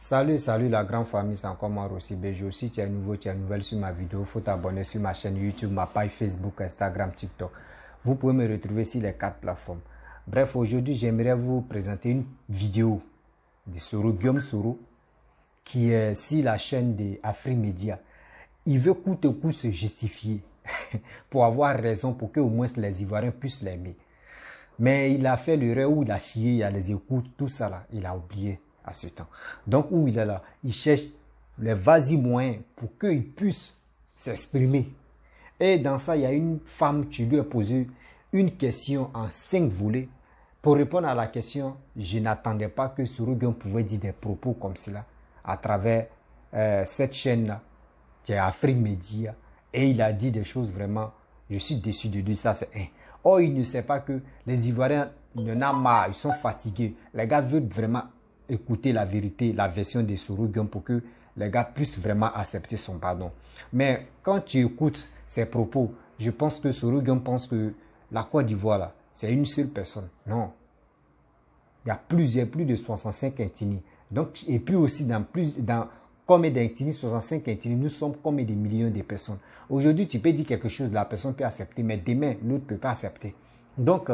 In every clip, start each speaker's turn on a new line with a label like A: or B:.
A: Salut la grande famille, c'est encore moi Rossi Bejo. Si tu es nouveau, tu es nouvelle sur ma vidéo, il faut t'abonner sur ma chaîne YouTube, ma page Facebook, Instagram, TikTok. Vous pouvez me retrouver sur les 4 plateformes. Bref, aujourd'hui, j'aimerais vous présenter une vidéo de Soro, Guillaume Soro, qui est sur la chaîne de Afrimedia. Il veut coûte que coûte se justifier pour avoir raison, pour que au moins les Ivoiriens puissent l'aimer. Mais il a fait l'erreur où il a chié, il y a les écoutes, tout ça là, il a oublié à ce temps. Donc où il est là, il cherche les vas-y moyens pour qu'il puisse s'exprimer. Et dans ça, il y a une femme qui lui a posé une question en 5 volets. Pour répondre à la question, je n'attendais pas que Soro Guillaume pouvait dire des propos comme cela à travers cette chaîne-là, qui est Afrimedia. Et il a dit des choses vraiment, je suis déçu de lui, ça c'est un. Or, il ne sait pas que les Ivoiriens, ils en ont marre, ils sont fatigués. Les gars veulent vraiment écouter la vérité, la version de Soro Guillaume pour que les gars puissent vraiment accepter son pardon. Mais quand tu écoutes ses propos, je pense que Soro Guillaume pense que la Côte d'Ivoire, là, c'est une seule personne. Non. Il y a plus de 65 Intini. Donc, et puis aussi, comme d'Intini, 65 Intini, nous sommes comme des millions de personnes. Aujourd'hui, tu peux dire quelque chose, la personne peut accepter, mais demain, l'autre ne peut pas accepter. Donc,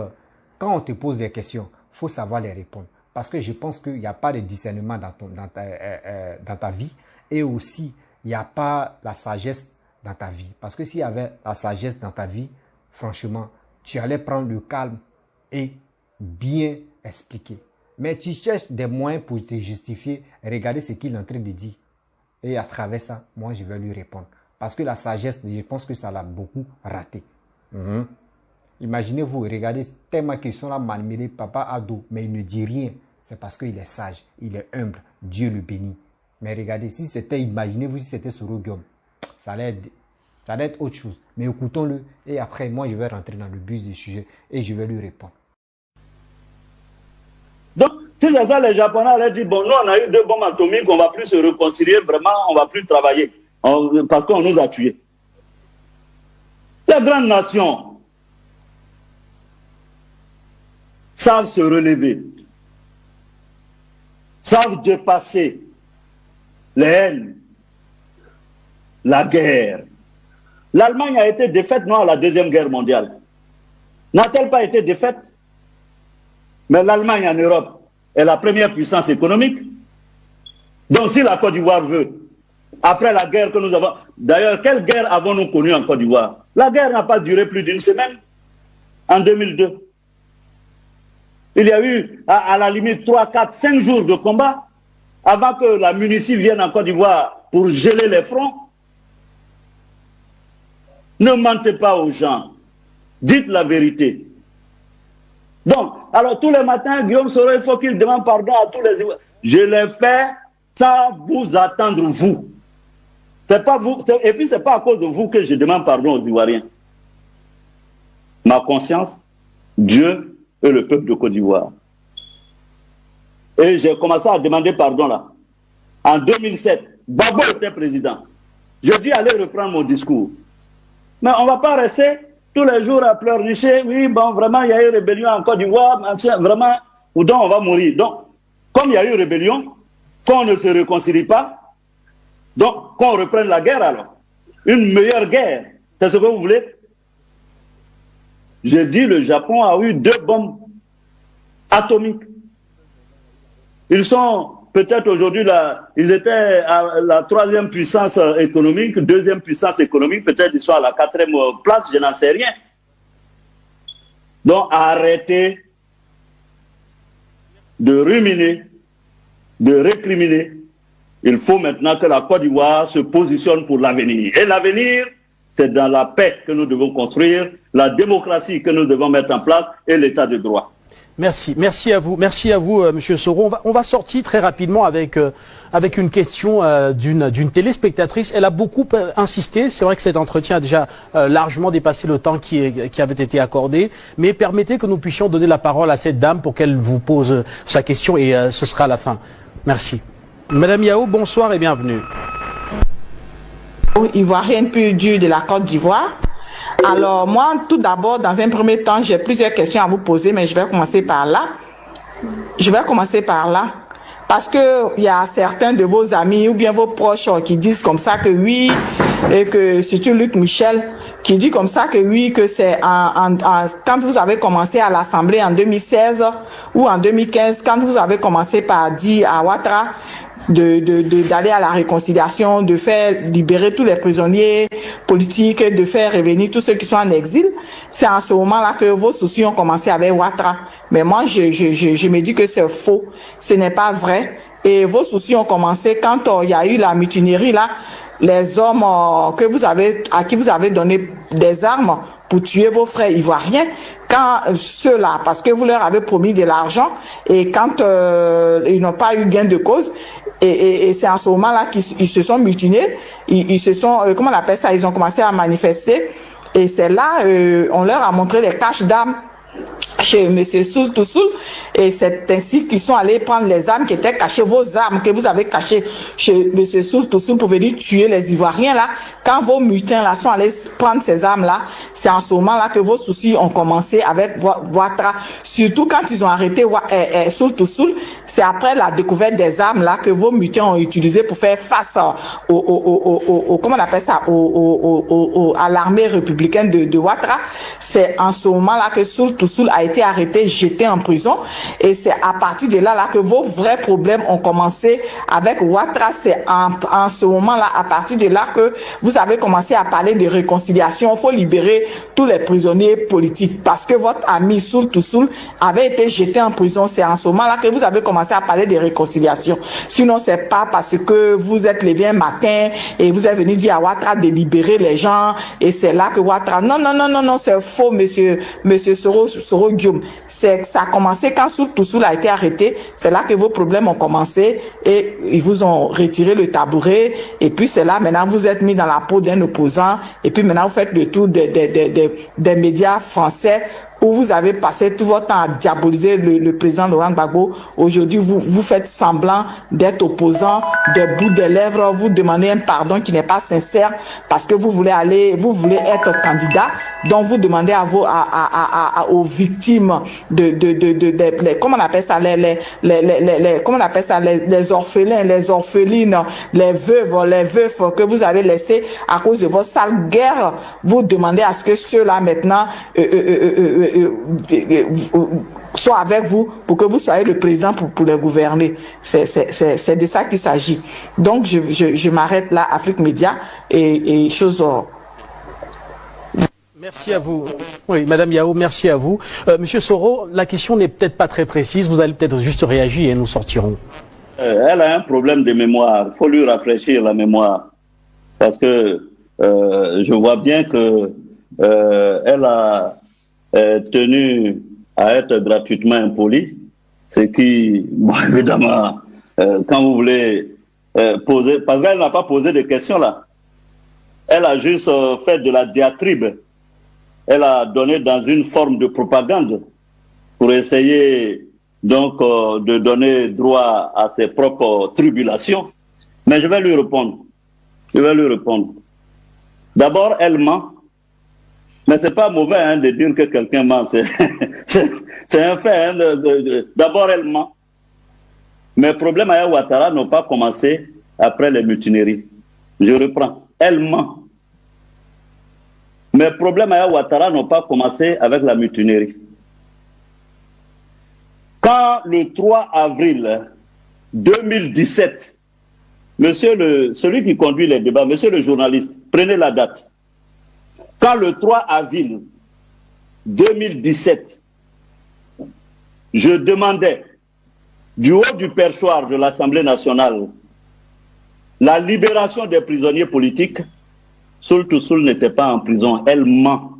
A: quand on te pose des questions, il faut savoir les répondre. Parce que je pense qu'il n'y a pas de discernement dans ta vie. Et aussi, il n'y a pas la sagesse dans ta vie. Parce que s'il y avait la sagesse dans ta vie, franchement, tu allais prendre le calme et bien expliquer. Mais tu cherches des moyens pour te justifier. Regardez ce qu'il est en train de dire. Et à travers ça, moi, je vais lui répondre. Parce que la sagesse, je pense que ça l'a beaucoup raté. Imaginez-vous, regardez tellement qu'ils sont là malmenés, papa ado, mais il ne dit rien. C'est parce qu'il est sage, il est humble, Dieu le bénit. Mais regardez, si c'était, imaginez-vous si c'était Soro Guillaume, ça allait être autre chose. Mais écoutons-le et après, moi, je vais rentrer dans le but du sujet et je vais lui répondre.
B: Donc, si c'est ça, les Japonais allaient dire, bon, nous, on a eu 2 bombes atomiques, on ne va plus se réconcilier, vraiment, on ne va plus travailler, parce qu'on nous a tués. Les grandes nations savent se relever, savent dépasser les haines, la guerre. L'Allemagne a été défaite, non, à la Deuxième Guerre mondiale. N'a-t-elle pas été défaite? Mais l'Allemagne en Europe est la première puissance économique. Donc si la Côte d'Ivoire veut, après la guerre que nous avons... D'ailleurs, quelle guerre avons-nous connue en Côte d'Ivoire? La guerre n'a pas duré plus d'1 semaine, en 2002. Il y a eu, à la limite, 3, 4, 5 jours de combat avant que la Munici vienne en Côte d'Ivoire pour geler les fronts. Ne mentez pas aux gens. Dites la vérité. Donc, alors tous les matins, Guillaume Soro, il faut qu'il demande pardon à tous les Ivoiriens. Je l'ai fait sans vous attendre, vous. C'est pas vous, et puis c'est pas à cause de vous que je demande pardon aux Ivoiriens. Ma conscience, Dieu et le peuple de Côte d'Ivoire. Et j'ai commencé à demander pardon là. En 2007, Gbagbo était président. Je dis allez reprendre mon discours. Mais on ne va pas rester tous les jours à pleurnicher. Oui, bon, vraiment, il y a eu rébellion en Côte d'Ivoire. Vraiment, ou donc on va mourir. Donc, comme il y a eu rébellion, qu'on ne se réconcilie pas, donc qu'on reprenne la guerre alors. Une meilleure guerre. C'est ce que vous voulez? J'ai dit le Japon a eu 2 bombes atomiques. Ils sont peut-être aujourd'hui là, ils étaient à la 3e puissance économique, 2e puissance économique, peut-être ils sont à la 4e place, je n'en sais rien. Donc arrêtez de ruminer, de récriminer. Il faut maintenant que la Côte d'Ivoire se positionne pour l'avenir. Et l'avenir, c'est dans la paix que nous devons construire, la démocratie que nous devons mettre en place et l'état de droit.
C: Merci à vous, Monsieur Soro. On va sortir très rapidement avec une question d'une téléspectatrice. Elle a beaucoup insisté. C'est vrai que cet entretien a déjà largement dépassé le temps qui avait été accordé. Mais permettez que nous puissions donner la parole à cette dame pour qu'elle vous pose sa question et ce sera à la fin. Merci. Madame Yao, bonsoir et bienvenue.
D: Ivoirienne pure dure de la Côte d'Ivoire. Alors moi, tout d'abord, dans un premier temps, j'ai plusieurs questions à vous poser, mais je vais commencer par là. parce que il y a certains de vos amis ou bien vos proches qui disent comme ça que oui, et que c'est Luc Michel qui dit comme ça que oui, que c'est quand vous avez commencé à l'Assemblée en 2016 ou en 2015, quand vous avez commencé par dire à Ouattara d'aller à la réconciliation, de faire libérer tous les prisonniers politiques, de faire revenir tous ceux qui sont en exil, c'est en ce moment-là que vos soucis ont commencé avec Ouattara. Mais moi, je me dis que c'est faux, ce n'est pas vrai. Et vos soucis ont commencé quand il y a eu la mutinerie là, les hommes à qui vous avez donné des armes pour tuer vos frères ivoiriens, quand ceux-là, parce que vous leur avez promis de l'argent, et quand ils n'ont pas eu gain de cause, et c'est en ce moment-là qu'ils se sont mutinés, ils se sont, comment on appelle ça, ils ont commencé à manifester, et c'est là, on leur a montré les caches d'armes chez M. Soul Toussoul, et c'est ainsi qu'ils sont allés prendre les armes qui étaient cachées, vos armes que vous avez cachées chez M. Soul Toussoul pour venir tuer les Ivoiriens là. Quand vos mutins là sont allés prendre ces armes là, c'est en ce moment là que vos soucis ont commencé avec Ouattara. Surtout quand ils ont arrêté Soul Toussoul, c'est après la découverte des armes là que vos mutins ont utilisé pour faire face comment on appelle ça, à l'armée républicaine de Ouattara. C'est en ce moment là que Soul Toussoul a été arrêté, jeté en prison, et c'est à partir de là que vos vrais problèmes ont commencé avec Ouattara. C'est en ce moment-là, à partir de là que vous avez commencé à parler de réconciliation. Il faut libérer tous les prisonniers politiques parce que votre ami Soul Toussoul avait été jeté en prison. C'est en ce moment-là que vous avez commencé à parler de réconciliation. Sinon, c'est pas parce que vous êtes levé un matin et vous êtes venu dire à Ouattara de libérer les gens, et c'est là que Ouattara... Non, c'est faux, monsieur Soro Dioum. Ça a commencé quand Soul Toussoul a été arrêté. C'est là que vos problèmes ont commencé, et ils vous ont retiré le tabouret, et puis c'est là maintenant vous êtes mis dans la peau d'un opposant, et puis maintenant vous faites le tour des médias français où vous avez passé tout votre temps à diaboliser le président Laurent Gbagbo. Aujourd'hui, vous faites semblant d'être opposant, des bouts de lèvres, vous demandez un pardon qui n'est pas sincère parce que vous voulez être candidat. Donc vous demandez aux victimes comment on appelle ça, comment on appelle ça, les orphelins, les orphelines, les veufs que vous avez laissés à cause de votre sale guerre. Vous demandez à ce que ceux-là maintenant soit avec vous pour que vous soyez le président pour les gouverner. C'est de ça qu'il s'agit. Donc je m'arrête là, Afrique Média, et choses...
C: Merci à vous. Oui, Madame Yao, merci à vous. Monsieur Soro, la question n'est peut-être pas très précise. Vous allez peut-être juste réagir et nous sortirons.
B: Elle a un problème de mémoire. Il faut lui rafraîchir la mémoire. Parce que je vois bien que elle a tenu à être gratuitement impolie. Ce qui, bon, évidemment, quand vous voulez poser... Parce qu'elle n'a pas posé de questions là. Elle a juste fait de la diatribe. Elle a donné dans une forme de propagande pour essayer donc de donner droit à ses propres tribulations. Mais je vais lui répondre. D'abord, elle ment. Mais c'est pas mauvais hein, de dire que quelqu'un ment. C'est un fait. Hein, d'abord, elle ment. Mes problèmes avec Ouattara n'ont pas commencé après les mutineries. Je reprends. Elle ment. Mes problèmes avec Ouattara n'ont pas commencé avec la mutinerie. Quand le 3 avril 2017, celui qui conduit les débats, monsieur le journaliste, prenez la date. Quand le 3 avril 2017, je demandais du haut du perchoir de l'Assemblée nationale la libération des prisonniers politiques, Soul Toussoul n'était pas en prison, elle ment.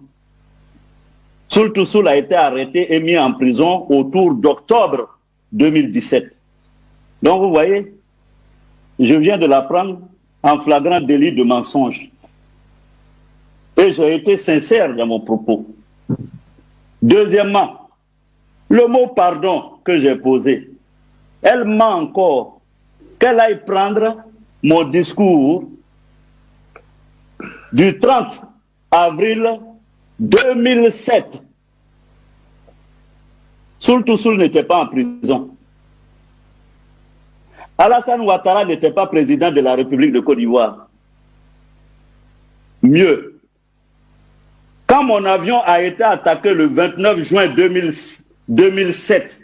B: Soul Toussoul a été arrêté et mis en prison autour d'octobre 2017. Donc vous voyez, je viens de l'apprendre en flagrant délit de mensonge. Et j'ai été sincère dans mon propos. Deuxièmement, le mot pardon que j'ai posé, elle ment encore. Qu'elle aille prendre mon discours du 30 avril 2007. Soul Toussoul n'était pas en prison. Alassane Ouattara n'était pas président de la République de Côte d'Ivoire. Mieux, quand mon avion a été attaqué le 29 juin 2007,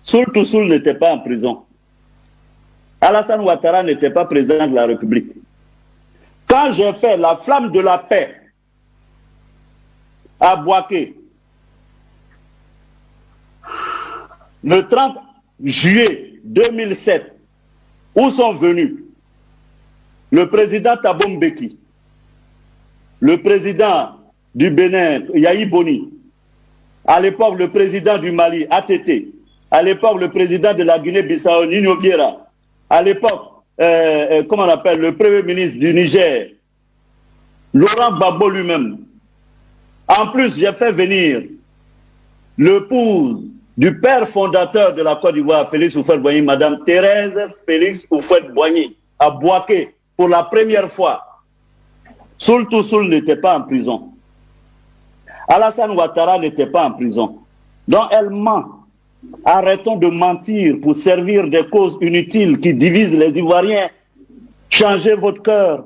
B: Soul Toussoul n'était pas en prison. Alassane Ouattara n'était pas président de la République. Quand j'ai fait la flamme de la paix à Bouaké, le 30 juillet 2007, où sont venus le président Thabo Mbeki, le président du Bénin, Yahi Boni, à l'époque le président du Mali, ATT, à l'époque le président de la Guinée-Bissau, Nino Vieira, à l'époque, comment on appelle, le premier ministre du Niger, Laurent Gbagbo lui-même. En plus, j'ai fait venir l'épouse du père fondateur de la Côte d'Ivoire, Félix Houphouët-Boigny, Madame Thérèse Félix Houphouët-Boigny, à Bouaké, pour la première fois. Soul Toussoul n'était pas en prison. Alassane Ouattara n'était pas en prison. Donc elle ment. Arrêtons de mentir pour servir des causes inutiles qui divisent les Ivoiriens. Changez votre cœur.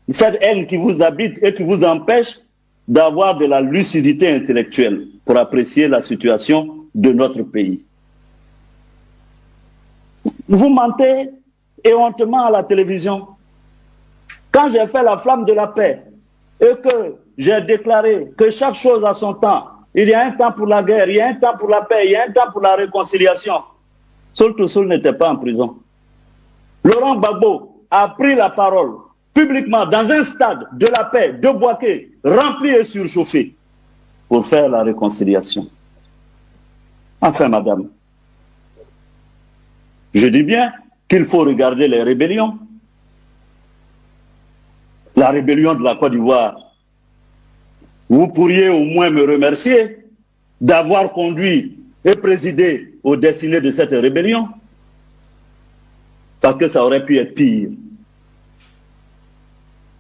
B: Cette haine qui vous habite et qui vous empêche d'avoir de la lucidité intellectuelle pour apprécier la situation de notre pays. Vous mentez éhontement à la télévision. Quand j'ai fait la flamme de la paix et que j'ai déclaré que chaque chose a son temps, il y a un temps pour la guerre, il y a un temps pour la paix, il y a un temps pour la réconciliation. Soul Toussoul n'était pas en prison. Laurent Gbagbo a pris la parole publiquement dans un stade de la paix de Bouaké, rempli et surchauffé, pour faire la réconciliation. Enfin, madame, je dis bien qu'il faut regarder les rébellions. La rébellion de la Côte d'Ivoire. Vous pourriez au moins me remercier d'avoir conduit et présidé aux destinées de cette rébellion. Parce que ça aurait pu être pire.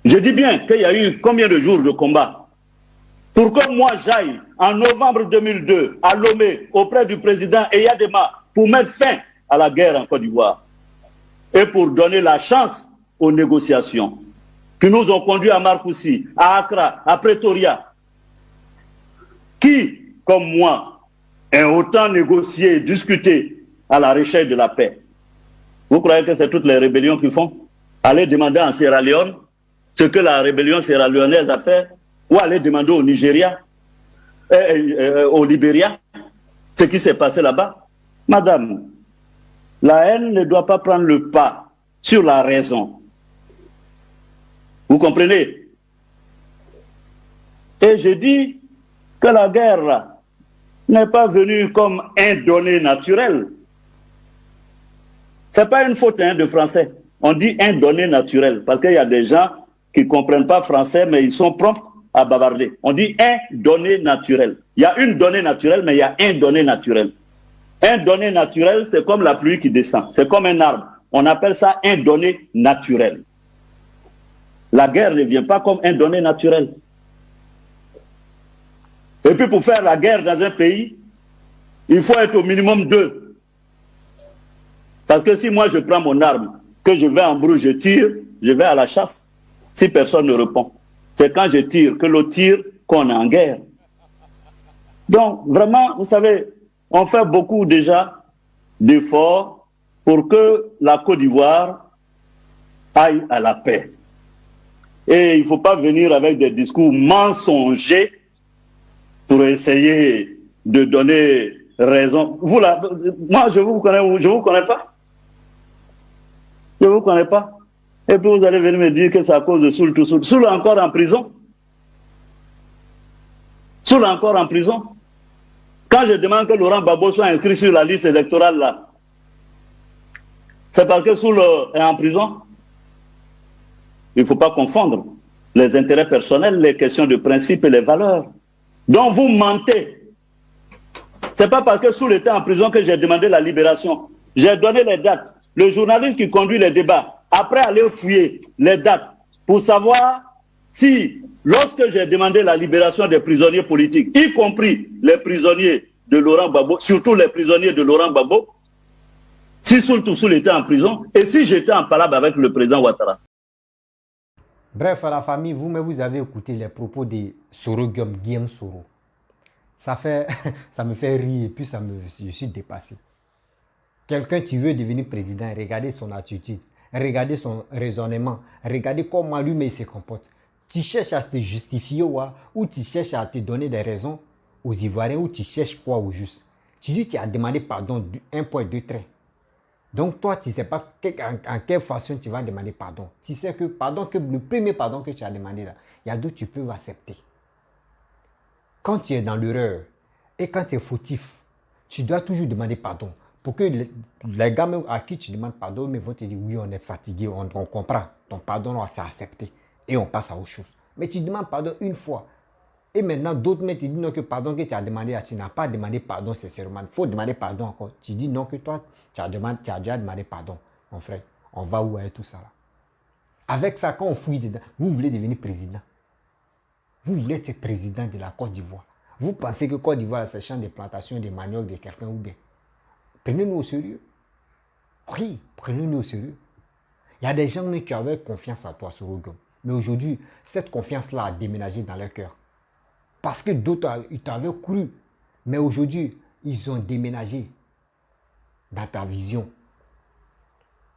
B: Je dis bien qu'il y a eu combien de jours de combat pour que moi j'aille en novembre 2002 à Lomé auprès du président Eyadema pour mettre fin à la guerre en Côte d'Ivoire et pour donner la chance aux négociations qui nous ont conduits à Marcoussis, à Accra, à Pretoria. Qui, comme moi, a autant négocié et discuté à la recherche de la paix? Vous croyez que c'est toutes les rébellions qu'ils font? Allez demander en Sierra Leone ce que la rébellion sierra-léonaise a fait, ou aller demander au Nigeria, au Libéria, ce qui s'est passé là-bas. Madame, la haine ne doit pas prendre le pas sur la raison. Vous comprenez? Et je dis que la guerre n'est pas venue comme un donné naturel. Ce n'est pas une faute de français. On dit un donné naturel, parce qu'il y a des gens qui ne comprennent pas français, mais ils sont prompts à bavarder. On dit un donné naturel. Il y a une donnée naturelle, mais il y a un donné naturel. Un donné naturel, c'est comme la pluie qui descend. C'est comme un arbre. On appelle ça un donné naturel. La guerre ne vient pas comme un donné naturel. Et puis pour faire la guerre dans un pays, il faut être au minimum 2. Parce que si moi je prends mon arme, que je vais en brousse, je tire, je vais à la chasse. Si personne ne répond, c'est quand je tire, que l'autre tire, qu'on est en guerre. Donc vraiment, vous savez, on fait beaucoup déjà d'efforts pour que la Côte d'Ivoire aille à la paix. Et il ne faut pas venir avec des discours mensongers pour essayer de donner raison. Vous là, moi je vous connais pas. Je vous connais pas. Et puis vous allez venir me dire que c'est à cause de Soul Toussoul. Soul est encore en prison. Soul est encore en prison. Quand je demande que Laurent Gbagbo soit inscrit sur la liste électorale là, c'est parce que Soul est en prison. Il ne faut pas confondre les intérêts personnels, les questions de principe et les valeurs. Donc vous mentez. Ce n'est pas parce que Soul était en prison que j'ai demandé la libération. J'ai donné les dates. Le journaliste qui conduit les débats, après aller fouiller les dates pour savoir si, lorsque j'ai demandé la libération des prisonniers politiques, y compris les prisonniers de Laurent Gbagbo, surtout les prisonniers de Laurent Gbagbo, Si Sul était en prison et si j'étais en palabre avec le président Ouattara.
A: Bref, à la famille, vous avez écouté les propos de Guillaume Soro. Ça me fait rire et puis je suis dépassé. Quelqu'un qui veut devenir président, regardez son attitude, regardez son raisonnement, regardez comment lui-même il se comporte. Tu cherches à te justifier ou tu cherches à te donner des raisons aux Ivoiriens ou tu cherches quoi au juste. Tu dis que tu as demandé pardon d'un point de trait. Donc toi, tu ne sais pas en quelle façon tu vas demander pardon. Tu sais que le premier pardon que tu as demandé là, il y a d'autres que tu peux accepter. Quand tu es dans l'erreur et quand tu es fautif, tu dois toujours demander pardon. Pour que les gars à qui tu demandes pardon, mais vont te dire oui, on est fatigué, on comprend. Ton pardon, c'est accepté. Et on passe à autre chose. Mais tu demandes pardon une fois. Et maintenant, d'autres mais tu dis non que pardon que tu as demandé, tu n'as pas demandé pardon sincèrement. Il faut demander pardon encore. Tu dis non que toi, tu as déjà demandé pardon. Mon frère, on va où avec tout ça là? Avec ça, quand on fouille dedans, vous voulez devenir président. Vous voulez être président de la Côte d'Ivoire. Vous pensez que Côte d'Ivoire, c'est le champ de plantation de manioc de quelqu'un ou bien? Prenez-nous au sérieux. Oui, prenez-nous au sérieux. Il y a des gens qui avaient confiance en toi, Sorogo. Mais aujourd'hui, cette confiance-là a déménagé dans leur cœur. Parce que d'autres, ils t'avaient cru. Mais aujourd'hui, ils ont déménagé dans ta vision.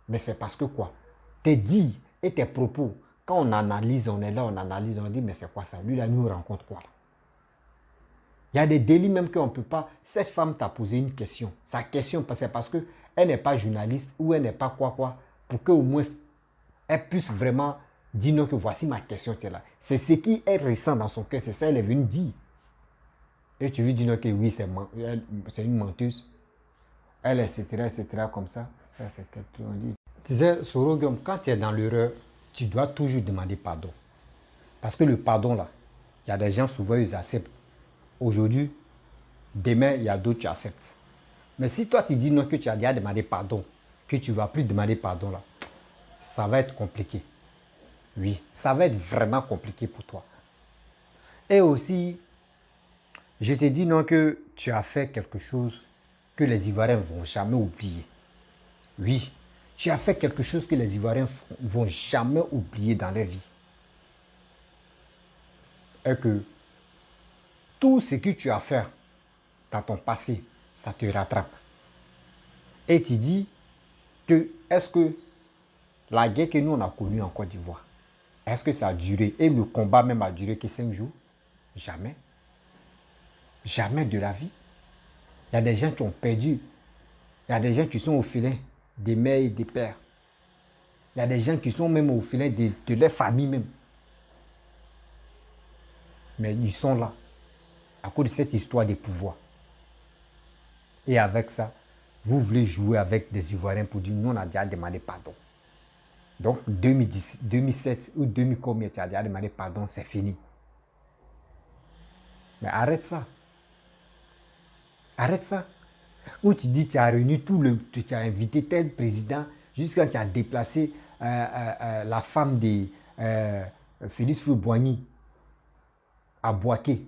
A: Mais c'est parce que quoi? Tes dits et tes propos, quand on analyse, on est là, on analyse, on dit, mais c'est quoi ça? Lui, là, nous rencontre quoi là? Il y a des délits même qu'on ne peut pas. Cette femme t'a posé une question. Sa question, c'est parce qu'elle n'est pas journaliste ou elle n'est pas quoi, pour qu'au moins elle puisse vraiment dire non que voici ma question qui est là. C'est ce qui est récent dans son cœur, c'est ça qu'elle est venue dire. Et tu lui dis non que oui, c'est une menteuse. Elle, etc., comme ça. Ça, c'est quelque chose. Tu sais, Sorogum, quand tu es dans l'erreur, tu dois toujours demander pardon. Parce que le pardon, là, il y a des gens, souvent, ils acceptent. Aujourd'hui, demain, il y a d'autres qui acceptent. Mais si toi, tu dis non, que tu as déjà demandé pardon, que tu ne vas plus demander pardon, là, ça va être compliqué. Oui, ça va être vraiment compliqué pour toi. Et aussi, je te dis non que tu as fait quelque chose que les Ivoiriens ne vont jamais oublier. Oui, tu as fait quelque chose que les Ivoiriens ne vont jamais oublier dans leur vie. Et que tout ce que tu as fait dans ton passé, ça te rattrape. Et tu dis que est-ce que la guerre que nous on a connue en Côte d'Ivoire, est-ce que ça a duré? Et le combat même a duré que 5 jours? Jamais. Jamais de la vie. Il y a des gens qui ont perdu. Il y a des gens qui sont au filet des mères et des pères. Il y a des gens qui sont même au filet de leur famille même. Mais ils sont là à cause de cette histoire de pouvoir. Et avec ça, vous voulez jouer avec des Ivoiriens pour dire nous on a déjà demandé pardon. Donc 2007 ou 2000 combien tu as déjà demandé pardon, c'est fini. Mais arrête ça. Arrête ça. Ou tu dis tu as réuni tu as invité tel président jusqu'à tu as déplacé la femme de Félix Houphouët-Boigny à Bouaké.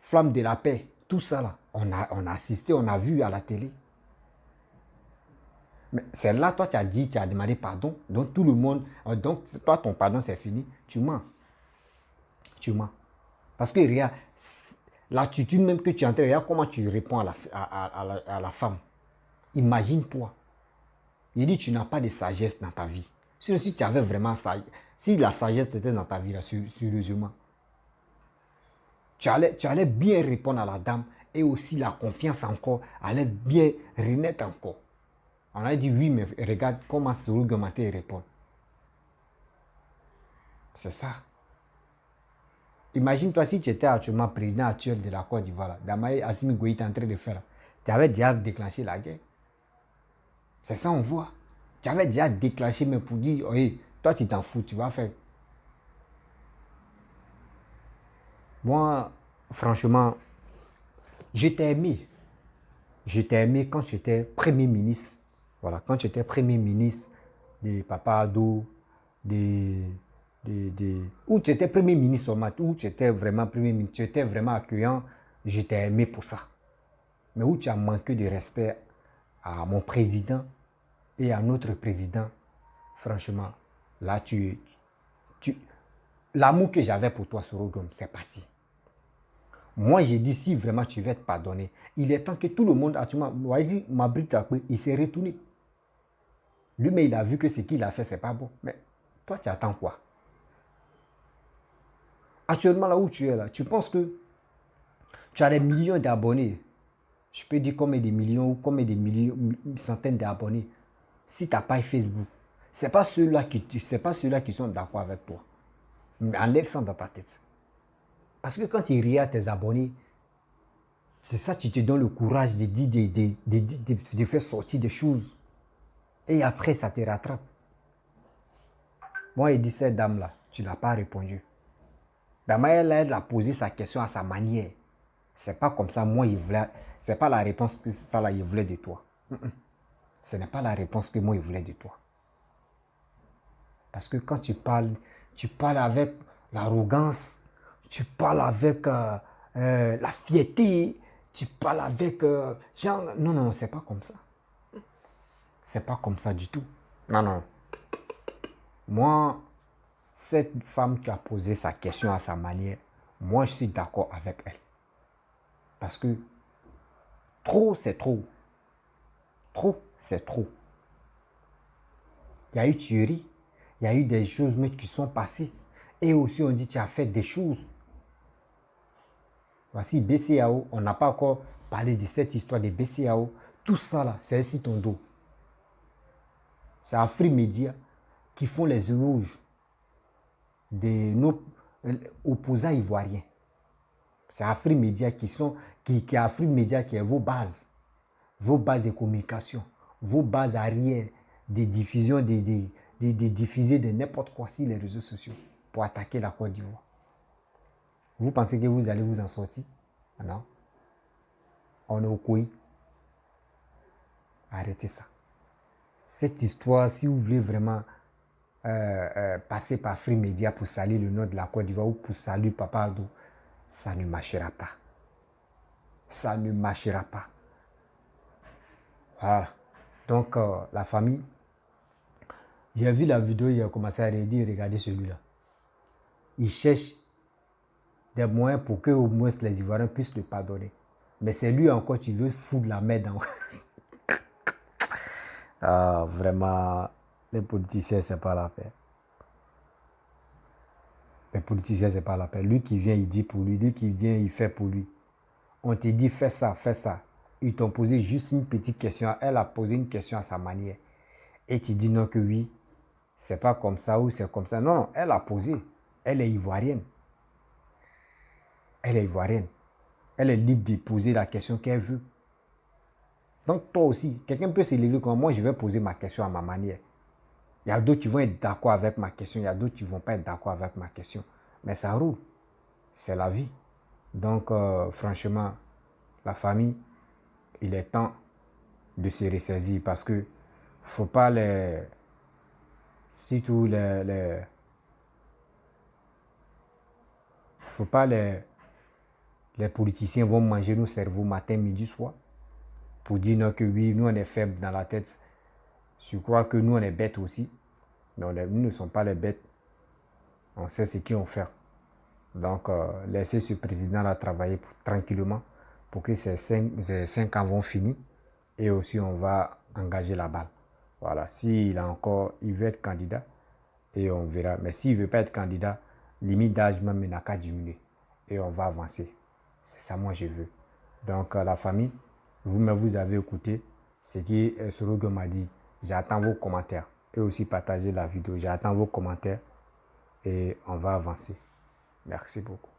A: Flamme de la paix, tout ça là. On a assisté, on a vu à la télé. Mais c'est là, toi, tu as dit, tu as demandé pardon. Donc, tout le monde, donc, toi, ton pardon, c'est fini. Tu mens. Tu mens. Parce que, regarde, l'attitude même que tu entends, regarde comment tu réponds à la femme. Imagine-toi. Il dit, tu n'as pas de sagesse dans ta vie. Si tu avais vraiment ça, si la sagesse était dans ta vie, là, sérieusement, tu allais bien répondre à la dame et aussi la confiance encore allait bien renaître encore. On a dit oui, mais regarde comment Sorogo Maté répond. C'est ça. Imagine-toi si tu étais actuellement président actuel de la Côte d'Ivoire, Damaye Assimi Goïta en train de faire. Tu avais déjà déclenché la guerre. C'est ça on voit. Tu avais déjà déclenché, mais pour dire, oui, toi tu t'en fous, tu vas faire. Moi, franchement, je t'ai aimé. Je t'ai aimé quand j'étais Premier ministre. Voilà, quand j'étais Premier ministre de Papa Ado, où tu étais Premier ministre, où tu étais vraiment Premier ministre, tu étais vraiment accueillant, je t'ai aimé pour ça. Mais où tu as manqué de respect à mon président, et un autre président, franchement, là, l'amour que j'avais pour toi, Sorogum, c'est parti. Moi, j'ai dit, si vraiment tu veux te pardonner, il est temps que tout le monde, il s'est retourné. Lui, mais il a vu que ce qu'il a fait, c'est pas bon. Mais toi, tu attends quoi? Actuellement, là où tu es, là, tu penses que tu as des millions d'abonnés. Je peux dire combien de millions ou combien de millions, centaines d'abonnés. Si tu n'as pas Facebook, ce n'est pas ceux-là qui sont d'accord avec toi. Mais enlève ça dans ta tête. Parce que quand tu regardes tes abonnés, c'est ça, tu te donnes le courage de dire, de faire sortir des choses. Et après, ça te rattrape. Moi, il dit, cette dame-là, tu ne l'as pas répondu. D'abord, elle a posé sa question à sa manière. C'est pas comme ça, moi, c'est pas la réponse que ça, là, il voulait de toi. Ce n'est pas la réponse que moi, il voulait de toi. Parce que quand tu parles avec l'arrogance, tu parles avec la fierté, tu parles avec genre, non, c'est pas comme ça. C'est pas comme ça du tout. Non. Moi, cette femme qui a posé sa question à sa manière, moi, je suis d'accord avec elle. Parce que trop, c'est trop. Trop, c'est trop. Il y a eu tuerie. Il y a eu des choses même qui sont passées. Et aussi, on dit tu as fait des choses. Voici BCAO. On n'a pas encore parlé de cette histoire de BCAO. Tout ça, là, c'est ici ton dos. C'est Afrimédia qui font les éloges de nos opposants ivoiriens. C'est Afrimédia qui est vos bases de communication, vos bases arrière de diffusion, de diffuser de n'importe quoi sur les réseaux sociaux pour attaquer la Côte d'Ivoire. Vous pensez que vous allez vous en sortir? Non. On est au couille. Arrêtez ça. Cette histoire, si vous voulez vraiment passer par Free Media pour saluer le nom de la Côte d'Ivoire ou pour saluer Papa Adou, ça ne marchera pas. Ça ne marchera pas. Voilà. Donc, la famille, j'ai vu la vidéo, il a commencé à dire, regardez celui-là. Il cherche des moyens pour que au moins les Ivoiriens puissent le pardonner. Mais c'est lui encore qui veut foutre la merde dans... Ah, vraiment, les politiciens, c'est pas la peine. Les politiciens, c'est pas la peine. Lui qui vient, il dit pour lui. Lui qui vient, il fait pour lui. On te dit, fais ça, fais ça. Ils t'ont posé juste une petite question. Elle a posé une question à sa manière. Et tu dis non que oui, c'est pas comme ça ou c'est comme ça. Non, elle a posé. Elle est ivoirienne. Elle est ivoirienne. Elle est libre de poser la question qu'elle veut. Donc toi aussi, quelqu'un peut s'élever comme moi, je vais poser ma question à ma manière. Il y a d'autres qui vont être d'accord avec ma question, il y a d'autres qui ne vont pas être d'accord avec ma question. Mais ça roule. C'est la vie. Donc franchement, la famille, il est temps de se ressaisir parce que faut pas les... Surtout faut pas les politiciens vont manger nos cerveaux matin, midi, soir pour dire non, que oui, nous on est faibles dans la tête. Je crois que nous on est bêtes aussi. Non, nous ne sommes pas les bêtes. On sait ce qu'ils ont fait. Donc, laissez ce président-là travailler tranquillement pour que ces 5 ans vont finir. Et aussi, on va engager la balle. Voilà. S'il veut être candidat, et on verra. Mais s'il ne veut pas être candidat, limite d'âge même, il n'a qu'à diminuer. Et on va avancer. C'est ça, moi, je veux. Donc, la famille, vous-même, vous avez écouté ce que Sorogo m'a dit. J'attends vos commentaires. Et aussi partager la vidéo. J'attends vos commentaires. Et on va avancer. Merci beaucoup.